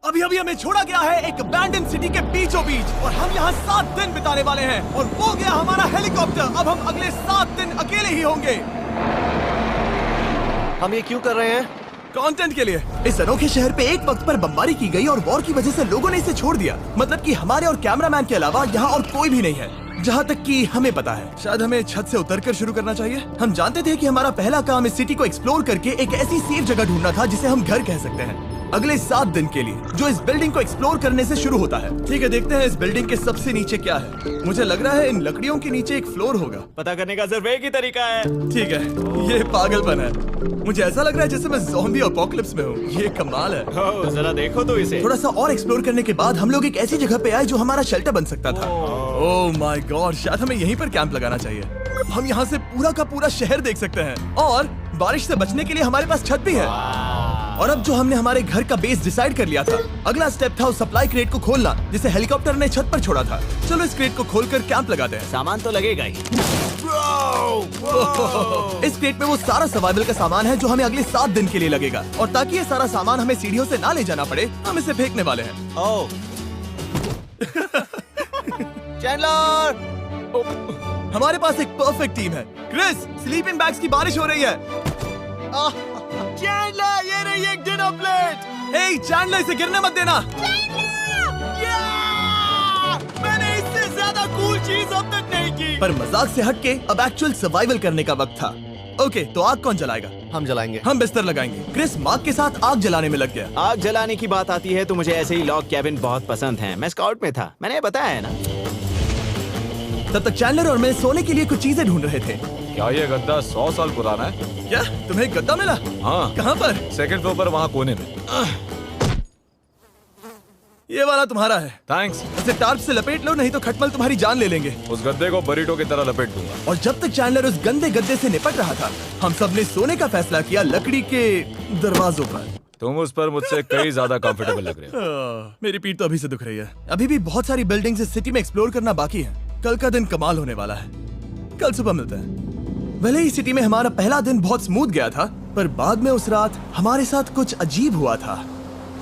अभी अभी हमें छोड़ा गया है एक अबैंडन सिटी के बीचों बीच और हम यहाँ 7 दिन बिताने वाले हैं और वो गया हमारा हेलीकॉप्टर। अब हम अगले 7 दिन अकेले ही होंगे। हम ये क्यों कर रहे हैं? कंटेंट के लिए। इस अनोखे शहर पे एक वक्त पर बमबारी की गई और वॉर की वजह से लोगों ने इसे छोड़ दिया। मतलब कि हमारे और कैमरामैन के अलावा यहाँ और कोई भी नहीं है, जहाँ तक कि हमें पता है। शायद हमें छत से उतरकर शुरू करना चाहिए। हम जानते थे कि हमारा पहला काम इस सिटी को एक्सप्लोर करके एक ऐसी सेफ जगह ढूंढना था जिसे हम घर कह सकते हैं, अगले 7 दिन के लिए, जो इस बिल्डिंग को एक्सप्लोर करने से शुरू होता है। ठीक है, देखते हैं इस बिल्डिंग के सबसे नीचे क्या है। मुझे लग रहा है इन लकड़ियों के नीचे एक फ्लोर होगा। पता करने का सिर्फ एक ही तरीका है। ठीक है, ये पागलपन है। मुझे ऐसा लग रहा है जैसे मैं ज़ॉम्बी अपोकलिप्स में हूँ। ये कमाल है। ओह, जरा देखो तो इसे। थोड़ा सा और एक्सप्लोर करने के बाद हम लोग एक ऐसी जगह पे आए जो हमारा शेल्टर बन सकता था। ओह माय गॉड, शायद हमें यहीं पर कैंप लगाना चाहिए। हम यहाँ से पूरा का पूरा शहर देख सकते हैं और बारिश से बचने के लिए हमारे पास छत भी है। और अब जो हमने हमारे घर का बेस डिसाइड कर लिया था, अगला स्टेप था उस सप्लाई क्रेट को खोलना जिसे हेलीकॉप्टर ने छत पर छोड़ा था। चलो इस क्रेट को खोलकर कैंप लगाते हैं। सामान तो लगेगा ही। इस क्रेट में वो सारा सर्वाइवल का सामान है जो हमें अगले 7 दिन के लिए लगेगा। और ताकि ये सारा सामान हमें सीढ़ियों से ना ले जाना पड़े, हम इसे फेंकने वाले हैं। ओह। चैंडलर! हमारे पास एक परफेक्ट टीम है। क्रिस, स्लीपिंग बैग्स की बारिश हो रही है। चैंडलर, ये रही एक डिनर प्लेट। हे चैंडलर, इसे गिरने मत देना। मैंने इससे ज्यादा कूल चीज अब तक नहीं की। पर मजाक से हटके अब एक्चुअल सर्वाइवल करने का वक्त था। ओके, तो आग कौन जलाएगा? हम जलाएंगे। हम बिस्तर लगाएंगे। क्रिस मार्क के साथ आग जलाने में लग गया। आग जलाने की बात आती है तो मुझे ऐसे ही लॉग कैबिन बहुत पसंद है। मैं स्काउट में था, मैंने बताया है ना। तब तक चैंडलर और मैं सोने के लिए कुछ चीजें ढूंढ रहे थे। क्या ये गद्दा 100 साल पुराना है? क्या तुम्हें एक गद्दा मिला? हाँ। कहाँ पर? 2nd फ्लोर पर, वहाँ कोने में। ये वाला तुम्हारा है। थैंक्स। इसे टार्प से लपेट लो, नहीं तो खटमल तुम्हारी जान ले लेंगे। उस गद्दे को बरीटो की तरह लपेट दूंगा। और जब तक चैंडलर उस गंदे गद्दे से निपट रहा था, हम सब ने सोने का फैसला किया लकड़ी के दरवाजों पर। तुम उस पर मुझसे कई ज्यादा कंफर्टेबल लग रहे हो। मेरी पीठ तो अभी से दुख रही है। अभी भी बहुत सारी बिल्डिंग्स इस सिटी में एक्सप्लोर करना बाकी है। कल का दिन कमाल होने वाला है। कल सुबह मिलते हैं। भले ही सिटी में हमारा पहला दिन बहुत स्मूथ गया था, पर बाद में उस रात हमारे साथ कुछ अजीब हुआ था।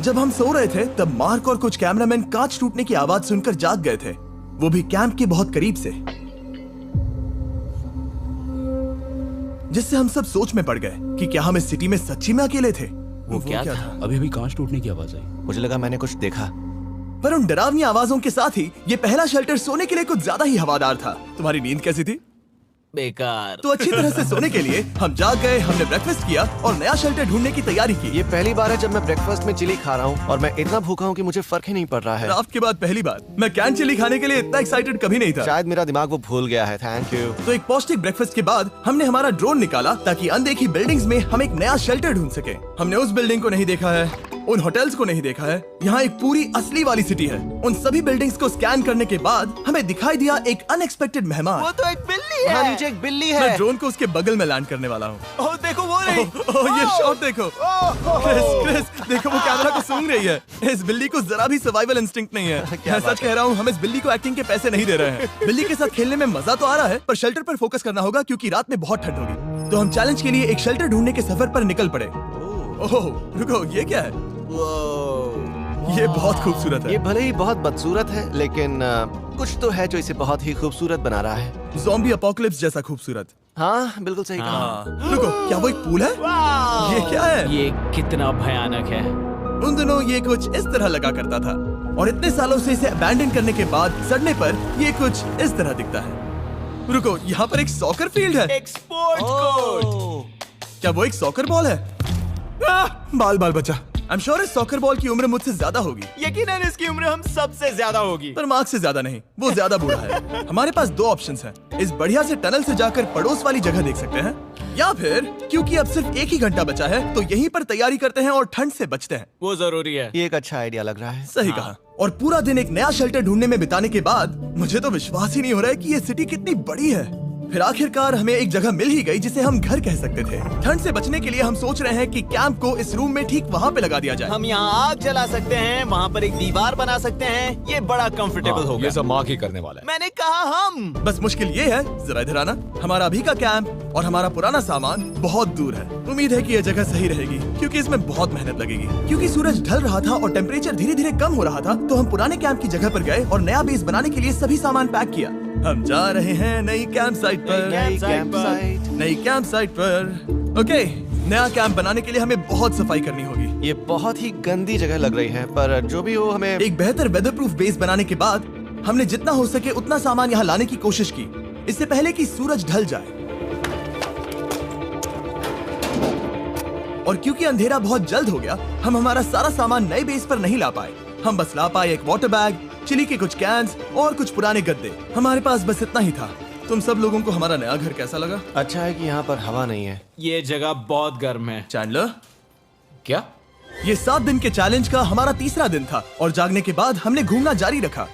जब हम सो रहे थे तब मार्क और कुछ कैमरामैन कांच टूटने की आवाज सुनकर जाग गए थे, वो भी कैंप के बहुत करीब से, जिससे हम सब सोच में पड़ गए कि क्या हम इस सिटी में सच्ची में अकेले थे। वो क्या था? अभी अभी कांच टूटने की आवाज आई। मुझे लगा मैंने कुछ देखा। पर उन डरावनी आवाजों के साथ ही ये पहला शेल्टर सोने के लिए कुछ ज्यादा ही हवादार था। तुम्हारी नींद कैसी थी? बेकार। तो अच्छी तरह से सोने के लिए हम जाग गए, हमने ब्रेकफास्ट किया और नया शेल्टर ढूंढने की तैयारी की। ये पहली बार है जब मैं ब्रेकफास्ट में चिली खा रहा हूँ और मैं इतना भूखा हूँ कि मुझे फर्क ही नहीं पड़ रहा है। राफ्ट के बाद पहली बार। मैं कैन चिली खाने के लिए इतना एक्साइटेड कभी नहीं था। शायद मेरा दिमाग वो भूल गया है। Thank you. तो एक पौष्टिक ब्रेकफास्ट के बाद हमने हमारा ड्रोन निकाला ताकि अनदेखी बिल्डिंग्स में हम एक नया शेल्टर ढूंढ सके। हमने उस बिल्डिंग को नहीं देखा है, उन होटल्स को नहीं देखा है। यहाँ एक पूरी असली वाली सिटी है। उन सभी बिल्डिंग्स को स्कैन करने के बाद हमें दिखाई दिया एक अनएक्सपेक्टेड मेहमान। वो तो एक बिल्ली वहाँ है। नीचे एक बिल्ली मैं है। ड्रोन को उसके बगल में लैंड करने वाला हूँ। ओह, देखो वो रही। ये शॉट देखो। क्रिस, देखो वो कैमरा को सूंघ रही है। इस बिल्ली को जरा भी सर्वाइवल इंस्टिंक्ट नहीं है। मैं सच कह रहा हूँ, हम इस बिल्ली को एक्टिंग के पैसे नहीं दे रहे हैं। बिल्ली के साथ खेलने में मजा तो आ रहा है, पर शेल्टर पर फोकस करना होगा क्योंकि रात में बहुत ठंड होगी। तो हम चैलेंज के लिए एक शेल्टर ढूंढने के सफर पर निकल पड़े। ओह रुको, ये क्या है? ये बहुत खूबसूरत है। ये भले ही बहुत बदसूरत है, लेकिन कुछ तो है जो इसे बहुत ही खूबसूरत बना रहा है। ज़ॉम्बी अपोकलिप्स जैसा खूबसूरत। हाँ, बिल्कुल सही कहा। हाँ। रुको, क्या वो एक पूल है? ये क्या है? ये कितना भयानक है। उन दिनों ये कुछ इस तरह लगा करता था और इतने सालों से इसे अबैंडन करने के बाद सड़ने पर ये कुछ इस तरह दिखता है। रुको, यहाँ पर एक सॉकर फील्ड है। एक स्पोर्ट्स कोर्ट। क्या वो एक सॉकर बॉल है? बाल बाल बचा। आई एम श्योर इस सॉकर बॉल की उम्र मुझसे ज्यादा होगी। यकीनन इसकी उम्र हम सबसे ज्यादा होगी। पर मार्क से ज्यादा नहीं, वो ज्यादा बूढ़ा है। हमारे पास 2 ऑप्शंस हैं। इस बढ़िया से टनल से जाकर पड़ोस वाली जगह देख सकते हैं, या फिर क्योंकि अब सिर्फ 1 ही घंटा बचा है तो यहीं पर तैयारी करते हैं और ठंड से बचते हैं। वो जरूरी है। ये एक अच्छा आइडिया लग रहा है। सही कहा। और पूरा दिन एक नया शेल्टर ढूंढने में बिताने के बाद मुझे तो विश्वास ही नहीं हो रहा है कि ये सिटी कितनी बड़ी है। फिर आखिरकार हमें एक जगह मिल ही गई जिसे हम घर कह सकते थे। ठंड से बचने के लिए हम सोच रहे हैं कि कैंप को इस रूम में ठीक वहाँ पे लगा दिया जाए। हम यहाँ आग जला सकते हैं, वहाँ पर एक दीवार बना सकते हैं। ये बड़ा कंफर्टेबल होगा। ये सब मार्क ही करने वाला है। मैंने कहा हम। बस मुश्किल ये है, जरा इधर आना, हमारा अभी का कैंप और हमारा पुराना सामान बहुत दूर है। उम्मीद है कि यह जगह सही रहेगी क्योंकि इसमें बहुत मेहनत लगेगी। क्योंकि सूरज ढल रहा था और टेम्परेचर धीरे धीरे कम हो रहा था, तो हम पुराने कैंप की जगह पर गए और नया बेस बनाने के लिए सभी सामान पैक किया। हम जा रहे हैं नई कैंप साइट पर। नई कैंप साइट पर। ओके, नया कैंप बनाने के लिए हमें बहुत सफाई करनी होगी। ये बहुत ही गंदी जगह लग रही है, पर जो भी हो हमें एक बेहतर वेदरप्रूफ बेस बनाने के बाद हमने जितना हो सके उतना सामान यहाँ लाने की कोशिश की, इससे पहले कि सूरज ढल जाए। और क्योंकि अंधेरा बहुत जल्द हो गया, हम हमारा सारा सामान नए बेस पर नहीं ला पाए। हम बस ला पाए एक वाटर बैग, चिली के कुछ कैंस और कुछ पुराने गद्दे। हमारे पास बस इतना ही था। तुम सब लोगों को हमारा नया घर कैसा लगा? अच्छा है कि यहाँ पर हवा नहीं है। ये जगह बहुत गर्म है। चैंडलर, क्या? ये 7 दिन के चैलेंज का हमारा तीसरा दिन था और जागने के बाद हमने घूमना जारी रखा।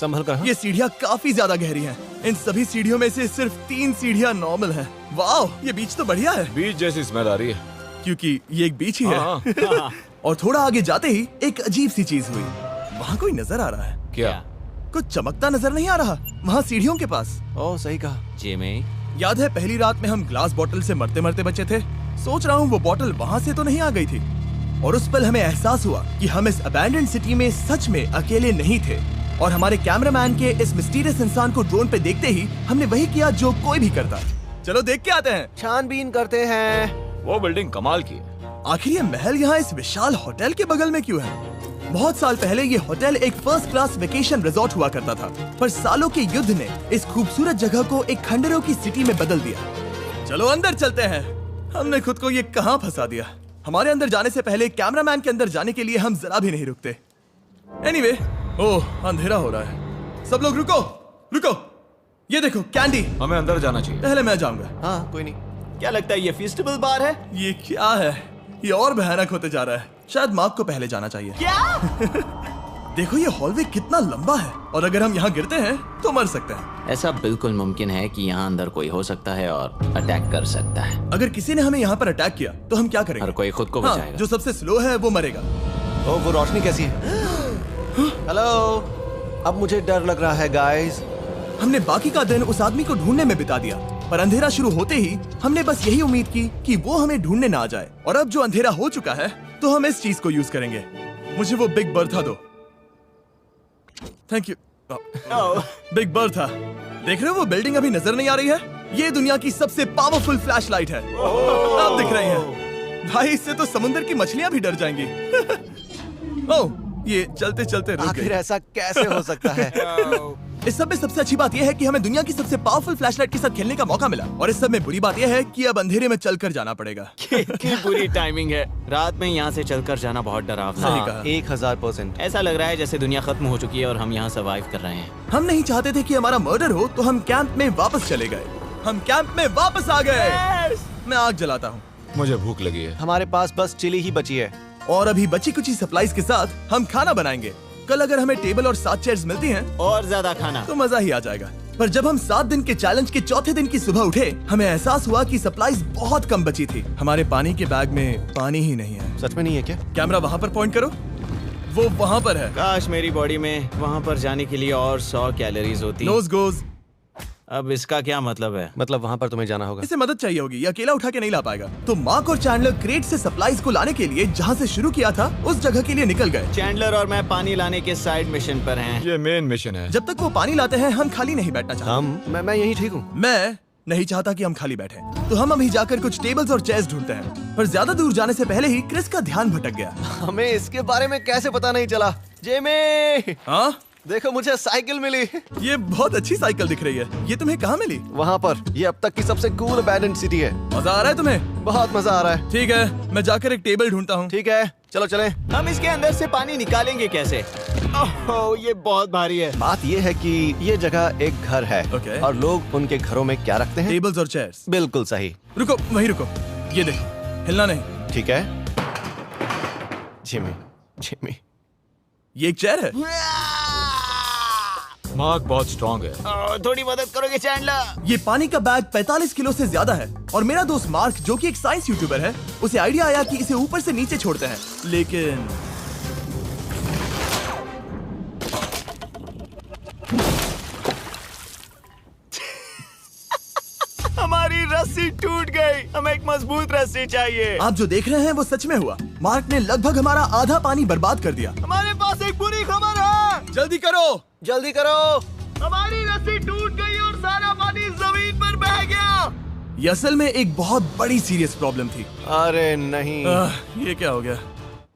संभल कर। ये सीढ़ियाँ काफी ज्यादा गहरी हैं। इन सभी सीढ़ियों में से सिर्फ 3 सीढ़ियाँ नॉर्मल हैं। वाह, ये बीच तो बढ़िया है। बीच जैसी स्मेल आ रही है। क्योंकि ये एक बीच ही है। हाँ। और थोड़ा आगे जाते ही एक अजीब सी चीज हुई। वहाँ कोई नजर आ रहा है। क्या? कुछ चमकता नजर नहीं आ रहा वहाँ सीढ़ियों के पास। ओह, सही कहा। जिमी, याद है पहली रात में हम ग्लास बॉटल से मरते मरते बचे थे? सोच रहा हूँ वो बॉटल वहाँ से तो नहीं आ गई थी। और उस पल हमें एहसास हुआ कि हम इस अबैंडन्ड सिटी में सच में अकेले नहीं थे। और हमारे कैमरामैन के इस मिस्टीरियस इंसान को ड्रोन पे देखते ही हमने वही किया जो कोई भी करता। चलो देख के आते हैं। छानबीन करते हैं। वो बिल्डिंग कमाल की है। आखिर ये महल यहाँ इस विशाल होटल के बगल में क्यों है? बहुत साल पहले ये होटल एक फर्स्ट क्लास वेकेशन रिजॉर्ट हुआ करता था, पर सालों के युद्ध ने इस खूबसूरत जगह को एक खंडरों की सिटी में बदल दिया। चलो अंदर चलते हैं। हमने खुद को ये कहाँ फंसा दिया। हमारे अंदर जाने से पहले कैमरामैन के अंदर जाने के लिए हम जरा भी नहीं रुकते। एनीवे, ओह अंधेरा हो रहा है। सब लोग रुको रुको, ये देखो कैंडी। हमें अंदर जाना चाहिए। पहले मैं जाऊंगा। हाँ, कोई नहीं। क्या लगता है ये फेस्टिवल बार है? ये क्या है? ये और भयानक होते जा रहा है। शायद मार्क को पहले जाना चाहिए। क्या? देखो ये हॉलवे कितना लंबा है और अगर हम यहाँ गिरते हैं तो मर सकते हैं। ऐसा बिल्कुल मुमकिन है कि यहाँ अंदर कोई हो सकता है और अटैक कर सकता है। अगर किसी ने हमें यहाँ पर अटैक किया तो हम क्या करेंगे? हर कोई खुद को हाँ, बचाएगा। जो सबसे स्लो है वो मरेगा। ओह, वो रोशनी कैसी है? हेलो, अब मुझे डर लग रहा है गाइस। हमने बाकी का दिन उस आदमी को ढूंढने में बिता दिया, पर अंधेरा शुरू होते ही हमने बस यही उम्मीद की कि वो हमें ढूंढने ना आ जाए। और अब जो अंधेरा हो चुका है तो हम इस चीज को यूज करेंगे। मुझे वो बिग बर्था दो। Thank you. बिग बर्था, देख रहे हो वो बिल्डिंग अभी नजर नहीं आ रही है? ये दुनिया की सबसे पावरफुल फ्लैशलाइट है। अब दिख रही है। भाई इससे तो समुद्र की मछलियां भी डर जाएंगी। ओह, ये चलते चलते रुक आखिर गई। ऐसा कैसे हो सकता है? इस सब में सबसे अच्छी बात यह है कि हमें दुनिया की सबसे पावरफुल फ्लैशलाइट के साथ खेलने का मौका मिला। और इस सब में बुरी बात यह है कि अब अंधेरे में चलकर जाना पड़ेगा। कितनी बुरी टाइमिंग है। रात में यहाँ से चलकर जाना बहुत डरावना सही है। कहा। 1000%। ऐसा लग रहा है जैसे दुनिया खत्म हो चुकी है और हम यहाँ सर्वाइव कर रहे हैं। हम नहीं चाहते थे कि हमारा मर्डर हो, तो हम कैंप में वापस चले गए। हम कैंप में वापस आ गए। मैं आग जलाता हूँ। मुझे भूख लगी है। हमारे पास बस चिली ही बची है। और अभी बची कुछ सप्लाईज के साथ हम खाना बनाएंगे। कल अगर हमें टेबल और 7 चेयर्स मिलती हैं और ज्यादा खाना तो मजा ही आ जाएगा। पर जब हम 7 दिन के चैलेंज के चौथे दिन की सुबह उठे, हमें एहसास हुआ कि सप्लाईज बहुत कम बची थी। हमारे पानी के बैग में पानी ही नहीं है। सच में नहीं है क्या? कैमरा वहाँ पर पॉइंट करो। वो वहाँ पर है। काश मेरी बॉडी में वहाँ पर जाने के लिए और 100 कैलोरीज होती। नोज गोज। अब इसका क्या मतलब है? मतलब वहाँ पर तुम्हें जाना होगा। इसे मदद चाहिए होगी, ये अकेला उठा के नहीं ला पाएगा। तो मार्क और चैंडलर क्रेट से सप्लाईज को लाने के लिए जहाँ से शुरू किया था उस जगह के लिए निकल गए। चैंडलर और मैं पानी लाने के साइड मिशन पर हैं। ये मेन मिशन है। जब तक वो पानी लाते हैं हम खाली नहीं बैठना चाहते। मैं यही ठीक हूँ। मैं नहीं चाहता कि हम खाली बैठे, तो हम अभी जाकर कुछ टेबल्स और चेयर्स ढूंढते हैं। पर ज्यादा दूर जाने से पहले ही क्रिस का ध्यान भटक गया। हमें इसके बारे में कैसे पता नहीं चला? जेमी, हाँ, देखो मुझे साइकिल मिली। ये बहुत अच्छी साइकिल दिख रही है। ये तुम्हें कहाँ मिली? वहाँ पर। ये अब तक की सबसे कूल अबैंडन्ड सिटी है। मजा आ रहा है तुम्हें? बहुत मजा आ रहा है। ठीक है, मैं जाकर एक टेबल ढूंढता हूँ। ठीक है, चलो चलें। हम इसके अंदर से पानी निकालेंगे कैसे? ओह, ये बहुत भारी है। बात ये है कि ये जगह एक घर है। Okay. और लोग उनके घरों में क्या रखते हैं? टेबल्स और चेयर्स। बिल्कुल सही। रुको, वहीं रुको। ये देखो, हिलना नहीं। ठीक है। Jimmy, Jimmy. ये एक चेयर है। मार्क बहुत स्ट्रांग है। थोड़ी मदद करोगे चैंडलर? ये पानी का बैग 45 किलो से ज्यादा है और मेरा दोस्त मार्क जो कि एक साइंस यूट्यूबर है, उसे आइडिया आया कि इसे ऊपर से नीचे छोड़ते हैं, लेकिन हमारी रस्सी टूट गई। हमें एक मजबूत रस्सी चाहिए। आप जो देख रहे हैं वो सच में हुआ। मार्क ने लगभग हमारा आधा पानी बर्बाद कर दिया। हमारे पास एक बुरी खबर है। जल्दी करो। जल्दी करो। हमारी रस्सी टूट गई और सारा पानी जमीन पर बह गया। ये असल में एक बहुत बड़ी सीरियस प्रॉब्लम थी। अरे नहीं। ये क्या हो गया?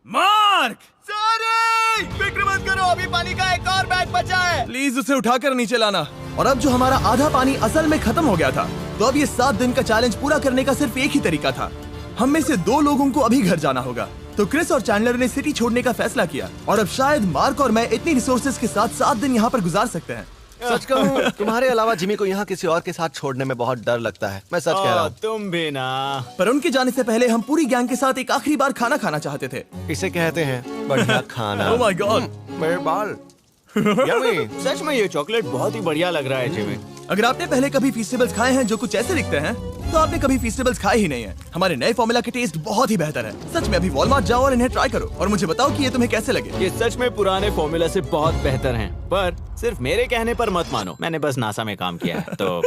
मार्क! सॉरी! फिक्र मत करो, अभी पानी का एक और बैग बचा है। प्लीज उसे उठाकर नीचे लाना। और अब जो हमारा आधा पानी असल में खत्म हो गया था, तो अब ये 7 दिन का चैलेंज पूरा करने का सिर्फ एक ही तरीका था। हम में से 2 लोगों को अभी घर जाना होगा। तो क्रिस और चैंडलर ने सिटी छोड़ने का फैसला किया और अब शायद मार्क और मैं इतनी रिसोर्सेज के साथ 7 दिन यहाँ पर गुजार सकते हैं। सच कहूँ, तुम्हारे अलावा जिमी को यहाँ किसी और के साथ छोड़ने में बहुत डर लगता है। मैं सच कह रहा हूँ। तुम भी ना। पर उनके जाने से पहले हम पूरी गैंग के साथ एक आखिरी बार खाना खाना चाहते थे। इसे कहते हैं बढ़िया खाना। Oh my God! मेरे बाल। यम्मी। सच में ये चॉकलेट बहुत ही बढ़िया लग रहा है जिमी। अगर आपने पहले कभी फीस्टेबल्स खाए हैं जो कुछ ऐसे दिखते हैं, तो आपने कभी फीस्टेबल्स खाए ही नहीं है। हमारे नए फॉर्मूला के टेस्ट बहुत ही बेहतर है। सच में अभी वॉलमार्ट जाओ और इन्हें ट्राई करो और मुझे बताओ कि ये तुम्हें कैसे लगे। ये सच में पुराने फॉर्मूला से बहुत बेहतर हैं, पर सिर्फ मेरे कहने पर मत मानो। मैंने बस नासा में काम किया है तो।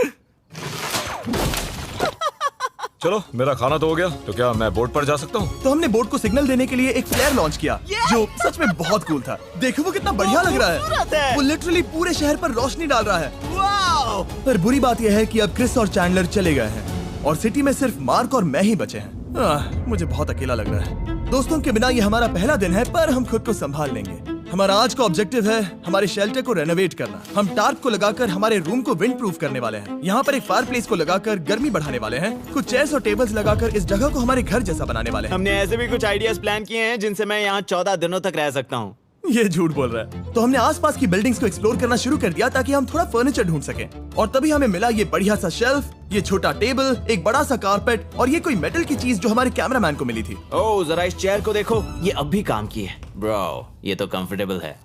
चलो मेरा खाना तो हो गया, तो क्या मैं बोट पर जा सकता हूँ? तो हमने बोट को सिग्नल देने के लिए एक फ्लेयर लॉन्च किया, जो सच में बहुत कूल था। देखो वो कितना बढ़िया लग रहा खूबसूरत है। है। वो लिटरली पूरे शहर पर रोशनी डाल रहा है। वाओ! पर बुरी बात यह है कि अब क्रिस और चैंडलर चले गए हैं और सिटी में सिर्फ मार्क और मैं ही बचे हैं। मुझे बहुत अकेला लग रहा है। दोस्तों के बिना ये हमारा पहला दिन है, पर हम खुद को संभाल लेंगे। हमारा आज का ऑब्जेक्टिव है हमारे शेल्टर को रेनोवेट करना। हम टार्प को लगाकर हमारे रूम को विंड प्रूफ करने वाले हैं। यहाँ पर एक फायर प्लेस को लगाकर गर्मी बढ़ाने वाले हैं। कुछ चेयर्स और टेबल्स लगाकर इस जगह को हमारे घर जैसा बनाने वाले हैं। हमने ऐसे भी कुछ आइडियाज प्लान किए हैं जिनसे मैं यहाँ 14 दिनों तक रह सकता हूँ। ये झूठ बोल रहा है। तो हमने आसपास की बिल्डिंग्स को एक्सप्लोर करना शुरू कर दिया ताकि हम थोड़ा फर्नीचर ढूंढ सकें। और तभी हमें मिला ये बढ़िया सा शेल्फ, ये छोटा टेबल, एक बड़ा सा कारपेट और ये कोई मेटल की चीज जो हमारे कैमरामैन को मिली थी। ओह, जरा इस चेयर को देखो, ये अब भी काम की है। ब्रो, ये तो कंफर्टेबल है।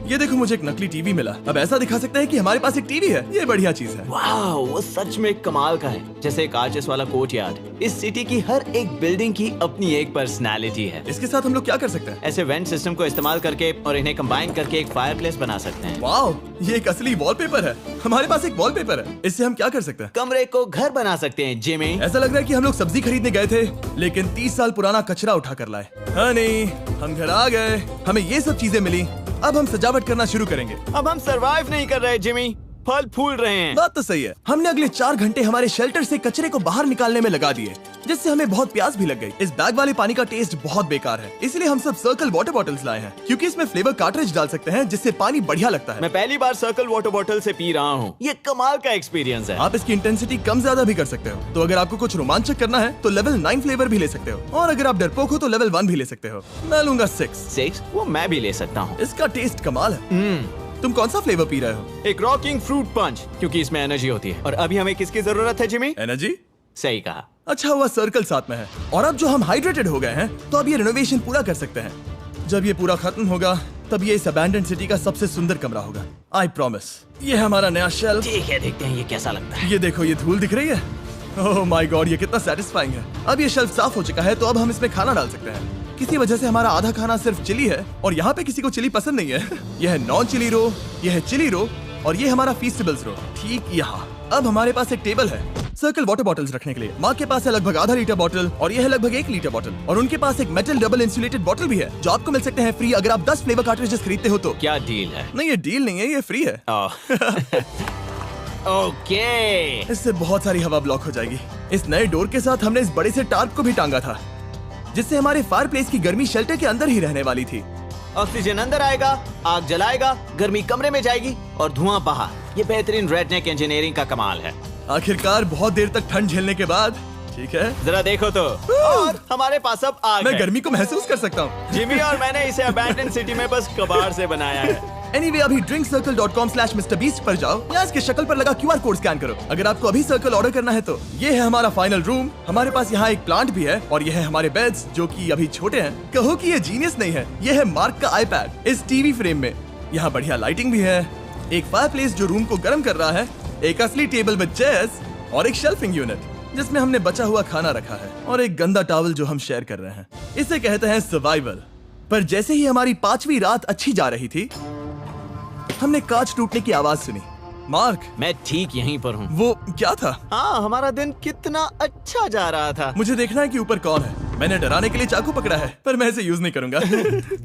ये देखो, मुझे एक नकली टीवी मिला। अब ऐसा दिखा सकते हैं कि हमारे पास एक टीवी है। ये बढ़िया चीज है। वाओ, वो सच में कमाल का है। जैसे एक आर्चेस वाला कोर्टयार्ड। इस सिटी की हर एक बिल्डिंग की अपनी एक पर्सनालिटी है। इसके साथ हम लोग क्या कर सकते हैं? ऐसे वेंट सिस्टम को इस्तेमाल करके और इन्हें कंबाइन करके एक फायरप्लेस बना सकते हैं। वाओ, ये एक असली वॉलपेपर है। हमारे पास एक वॉलपेपर है। इससे हम क्या कर सकते हैं? कमरे को घर बना सकते हैं जिमी। ऐसा लग रहा है कि हम लोग सब्जी खरीदने गए थे, लेकिन 30 साल पुराना कचरा उठा कर लाए। हाँ नहीं, हम घर आ गए, हमें ये सब चीजें मिली। अब हम सजावट करना शुरू करेंगे। अब हम सरवाइव नहीं कर रहे जिमी, फल फूल रहे हैं। बात तो सही है। हमने अगले 4 घंटे हमारे शेल्टर से कचरे को बाहर निकालने में लगा दिए, जिससे हमें बहुत प्यास भी लग गई। इस बैग वाले पानी का टेस्ट बहुत बेकार है, इसलिए हम सब सर्कल वाटर बॉटल्स लाए हैं, क्योंकि इसमें फ्लेवर कार्ट्रिज डाल सकते हैं, जिससे पानी बढ़िया लगता है। मैं पहली बार सर्कल वाटर बॉटल से पी रहा हूँ। ये कमाल का एक्सपीरियंस है। आप इसकी इंटेंसिटी कम ज्यादा भी कर सकते हो। तो अगर आपको कुछ रोमांचक करना है तो लेवल 9 फ्लेवर भी ले सकते हो, और अगर आप डरपोक हो तो लेवल 1 भी ले सकते हो। मैं लूंगा 6। वो मैं भी ले सकता हूँ। इसका टेस्ट कमाल है। तुम कौन सा फ्लेवर पी रहे हो? एक रॉकिंग फ्रूट पंच, क्योंकि इसमें एनर्जी होती है। और अभी हमें किसकी जरूरत है जिमी? एनर्जी? सही कहा। अच्छा हुआ सर्कल साथ में है। और अब जो हम हाइड्रेटेड हो गए हैं, तो अब ये रिनोवेशन पूरा कर सकते हैं। जब ये पूरा खत्म होगा, तब ये इस अबैंडन्ड सिटी का सबसे सुंदर कमरा होगा। I promise. ये है हमारा नया शेल्फ। ठीक है, देखते हैं ये कैसा लगता है। ये देखो, ये धूल दिख रही है। ओह माय गॉड, ये कितना सेटिस्फाइंग है। अब ये शेल्फ साफ हो चुका है, तो अब हम इसमें खाना डाल सकते हैं। किसी वजह से हमारा आधा खाना सिर्फ चिली है, और यहाँ पे किसी को चिली पसंद नहीं है। यह है नॉन चिली रो, यह है चिली रो, और ये हमारा फीस्टेबल्स रो, ठीक यहाँ। अब हमारे पास एक टेबल है सर्कल वाटर बॉटल्स रखने के लिए। माँ के पास है लगभग आधा लीटर बॉटल, और यह है लगभग 1 लीटर बॉटल। और उनके पास एक मेटल डबल इंसुलेटेड बॉटल भी है, जो आपको मिल सकते हैं फ्री अगर आप 10 फ्लेवर कार्ट्रिजेस खरीदते हो तो। क्या डील है? नहीं, ये डील नहीं है, ये फ्री है। ओके। इससे बहुत सारी हवा ब्लॉक हो जाएगी। इस नए डोर के साथ हमने इस बड़े से टार्प को भी टांगा था, जिससे हमारे फायर प्लेस की गर्मी शेल्टर के अंदर ही रहने वाली थी। ऑक्सीजन अंदर आएगा, आग जलाएगा, गर्मी कमरे में जाएगी और धुआं बाहर। ये बेहतरीन रेडनेक इंजीनियरिंग का कमाल है। आखिरकार बहुत देर तक ठंड झेलने के बाद, ठीक है, जरा देखो तो। और हमारे पास अब आग मैं है। गर्मी को महसूस कर सकता हूँ। जिमी और मैंने इसे अबैंडन सिटी में बस कबाड़ से बनाया है। Anyway, अभी drinkcircle.com/MrBeast पर जाओ या इसके शक्ल पर लगा QR कोड स्कैन करो। अगर आपको अभी सर्कल ऑर्डर करना है तो ये है हमारा फाइनल रूम। हमारे पास यहाँ एक प्लांट भी है, और ये है हमारे बेड्स, जो कि अभी छोटे हैं। कहो कि ये जीनियस नहीं है, ये है मार्क का iPad इस टीवी फ्रेम में। यहाँ बढ़िया लाइटिंग भी है, एक फायरप्लेस जो रूम को गर्म कर रहा है, एक असली टेबल विद चेयर्स और एक शेल्फिंग यूनिट जिसमें हमने बचा हुआ खाना रखा है और एक गंदा टॉवल जो हम शेयर कर रहे हैं। इसे कहते हैं सर्वाइवल। पर जैसे ही हमारी 5वीं रात अच्छी जा रही थी, हमने कांच टूटने की आवाज सुनी। मार्क, मैं ठीक यहीं पर हूँ। वो क्या था? हाँ, हमारा दिन कितना अच्छा जा रहा था। मुझे देखना है कि ऊपर कौन है। मैंने डराने के लिए चाकू पकड़ा है, पर मैं इसे यूज नहीं करूंगा।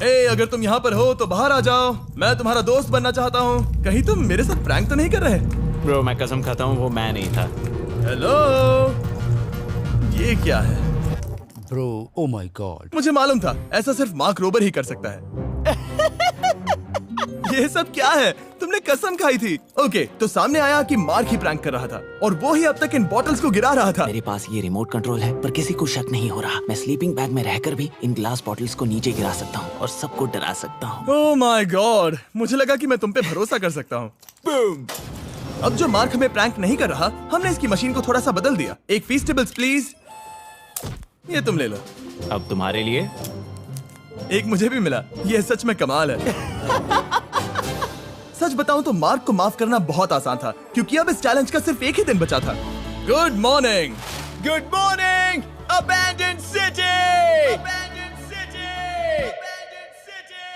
ए, अगर तुम यहाँ पर हो तो बाहर आ जाओ, मैं तुम्हारा दोस्त बनना चाहता हूँ। कहीं तुम मेरे साथ प्रैंक तो नहीं कर रहे? ब्रो, मैं कसम खाता हूँ वो मैं नहीं था। हेलो, ये क्या है? Bro, oh my God. मुझे मालूम था ऐसा सिर्फ मार्क रोबर ही कर सकता है। ये सब क्या है? तुमने कसम खाई थी। ओके, तो सामने आया कि मार्क ही प्रैंक कर रहा था और वो ही अब तक इन बॉटल्स को गिरा रहा था। मेरे पास ये रिमोट कंट्रोल है, पर किसी को शक नहीं हो रहा। मैं स्लीपिंग बैग में रहकर भी इन ग्लास बॉटल्स को नीचे गिरा सकता हूँ और सबको डरा सकता हूँ। ओह माय गॉड, मुझे लगा कि मैं तुम पे भरोसा कर सकता हूँ। अब जो मार्क हमें प्रैंक नहीं कर रहा, हमने इसकी मशीन को थोड़ा सा बदल दिया। एक फीस्टेबल्स प्लीज, ये तुम ले लो। अब तुम्हारे लिए एक मुझे भी मिला। ये सच में कमाल है। सच बताऊं तो मार्क को माफ करना बहुत आसान था, क्योंकि अब इस चैलेंज का सिर्फ एक ही दिन बचा था। Good morning, good morning, abandoned city.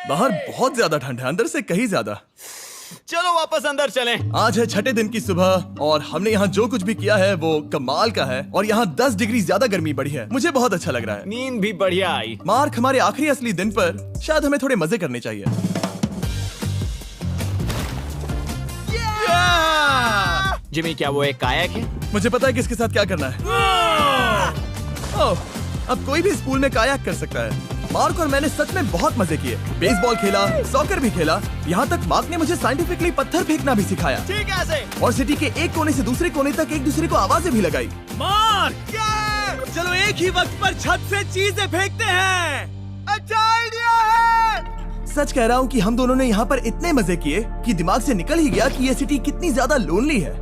बाहर बहुत ज्यादा ठंड है, अंदर से कहीं ज्यादा। चलो वापस अंदर चलें। आज है 6ठे दिन की सुबह और हमने यहाँ जो कुछ भी किया है वो कमाल का है और यहाँ 10 डिग्री ज्यादा गर्मी बढ़ी है। मुझे बहुत अच्छा लग रहा है। नींद भी बढ़िया आई। मार्क, हमारे आखिरी असली दिन पर शायद हमें थोड़े मजे करने चाहिए। जिमी, क्या वो एक कायाक है? मुझे पता है किसके साथ क्या करना है। ओह, अब कोई भी इस पूल में कायाक कर सकता है। मार्क और मैंने सच में बहुत मजे किए। बेसबॉल खेला, सॉकर भी खेला, यहाँ तक मार्क ने मुझे साइंटिफिकली पत्थर फेंकना भी सिखाया। ठीक है ऐसे। और सिटी के एक कोने से दूसरे कोने तक एक दूसरे को आवाजें भी लगाई। मार्क, चलो एक ही वक्त पर छत से चीजें फेंकते हैं। अच्छा आइडिया है। सच कह रहा हूँ कि हम दोनों ने यहाँ पर इतने मजे किए कि दिमाग से निकल ही गया कि ये सिटी कितनी ज्यादा लोनली है।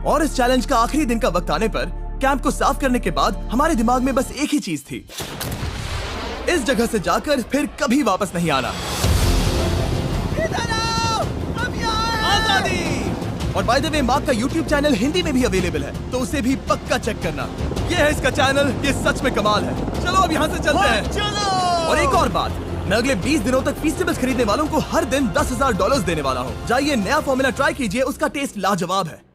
और इस चैलेंज का आखिरी दिन का वक्त आने पर कैंप को साफ करने के बाद हमारे दिमाग में बस एक ही चीज थी, इस जगह से जाकर फिर कभी वापस नहीं आना। आजादी। और बाय द वे, मार्क का YouTube चैनल हिंदी में भी अवेलेबल है, तो उसे भी पक्का चेक करना। ये है इसका चैनल, ये सच में कमाल है। चलो अब यहाँ से चलते हैं। चलो। और एक और बात, मैं अगले 20 दिनों तक फीस्टेबल्स खरीदने वालों को हर दिन $10,000 देने वाला हूँ। जाइए, नया फॉर्मूला ट्राई कीजिए, उसका टेस्ट लाजवाब है।